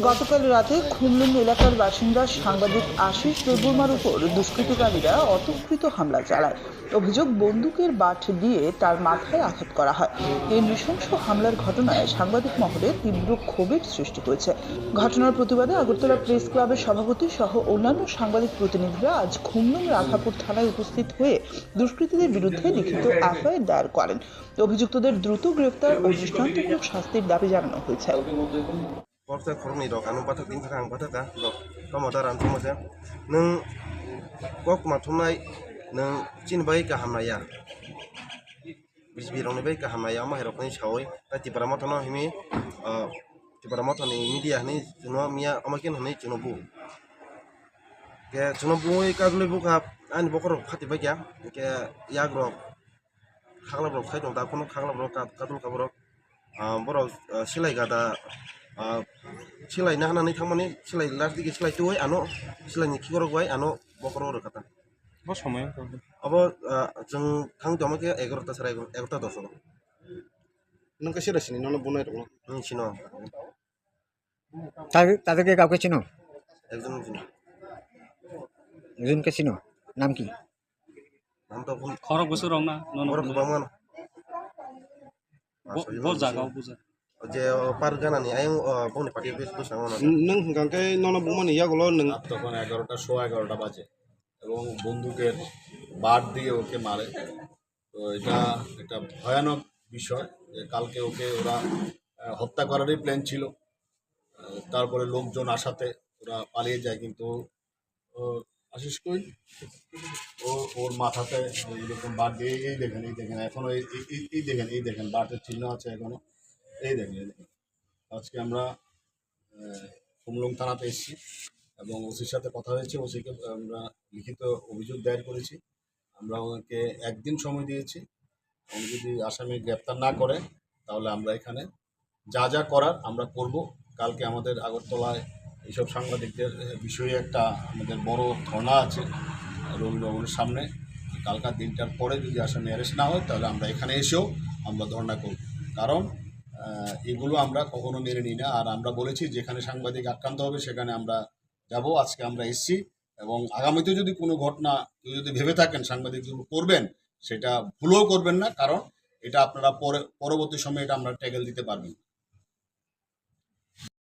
গতকাল রাতে খুমলুং এলাকার বাসিন্দা সাংবাদিক আশিস দেববর্মার উপর দুষ্কৃতকারীরা অতর্কিত হামলা চালায়। অভিযোগ, বন্দুকের বাট দিয়ে তার মাথায় আঘাত করা হয়। এই নৃশংস হামলার ঘটনায় সাংবাদিক মহলে তীব্র ক্ষোভের সৃষ্টি হয়েছে। ঘটনার প্রতিবাদে আগরতলা প্রেস ক্লাবের সভাপতি সহ অন্যান্য সাংবাদিক প্রতিনিধিরা আজ খুমলুং রাধাপুর থানায় উপস্থিত হয়ে দুষ্কৃতীদের বিরুদ্ধে লিখিত এফআইআর দায়ের করেন। অভিযুক্তদের দ্রুত গ্রেফতার ও দৃষ্টান্তমূলক শাস্তির দাবি জানানো হয়েছে। Porta korni dok anu batak tin thang batak ka dok kamo daran thamo se nung kok ma thumnai nung chin bai ka hamaya bisbirong ni bai ka hamaya ma herok ni sawai ta tipara ma thono himi tipara ma thoni media ni juno mia amakin hani juno bu ke juno bu ka dule bu ka ani bokor khati bai kya ke yagro khagla bro khai dong ta kono khagla bro ka kadul ka bro boro silai gada silai na hanani thangmani silai last dike silai tuoi ano silai ni khigoro guai ano bokoro ro kata bo সময় abo jeng thang jama ke 11ta sarai 11ta 10 nang ka sira sini nono bunai ro ni chino তাদেরকে কাউকে চিনো? ekjon একজনকে চিনো? নাম কি? nam to bun খরক বছর রং না bor bangman বল জাগাও বুঝা je par gana ni ayang boni pati bes tu sangona nang hangkang ke nono bumani yagulo nang তখন 11টা 11:15 বাজে এবং বন্দুকের বাট দিয়ে ওকে মারে। তো এটা একটা ভয়ানক বিষয় যে কালকে ওকে ওরা হত্যা করারই প্ল্যান ছিল। তারপরে লোকজন আসাতে ওরা পালিয়ে যায়, কিন্তু আশিস কই ওর মাথাতে এইরকম বাট দিয়ে এই দেখেন এখনো এই দেখেন বাটের চিহ্ন আছে এখনো। এই দেখেন আজকে আমরা খুমলুং থানাতে এসেছি এবং ওসির সাথে কথা হয়েছে। ওসিকে আমরা লিখিত অভিযোগ দায়ের করেছি। আমরা ওনাকে একদিন সময় দিয়েছি। উনি যদি আসামি গ্রেপ্তার না করে তাহলে আমরা এখানে যা যা করার আমরা করব। কালকে আমাদের আগরতলায় এইসব সাংবাদিকদের বিষয়ে একটা আমাদের বড় ধর্ণা আছে রবি ভবনের সামনে। কালকার দিনটার পরে যদি আসামি অ্যারেস্ট না হয় তাহলে আমরা এখানে এসেও আমরা ধর্ণা করব, কারণ এগুলো আমরা কখনো মেনে নিই না। আর আমরা বলেছি যেখানে সাংবাদিক আক্রান্ত হবে সেখানে আমরা যাব। আজকে আমরা এসেছি এবং আগামীতে যদি কোনো ঘটনা কেউ যদি ভেবে থাকেন সাংবাদিক করবেন, সেটা ভুলও করবেন না, কারণ এটা আপনারা পরবর্তী সময়ে এটা আমরা ট্যাকেল দিতে পারবেন।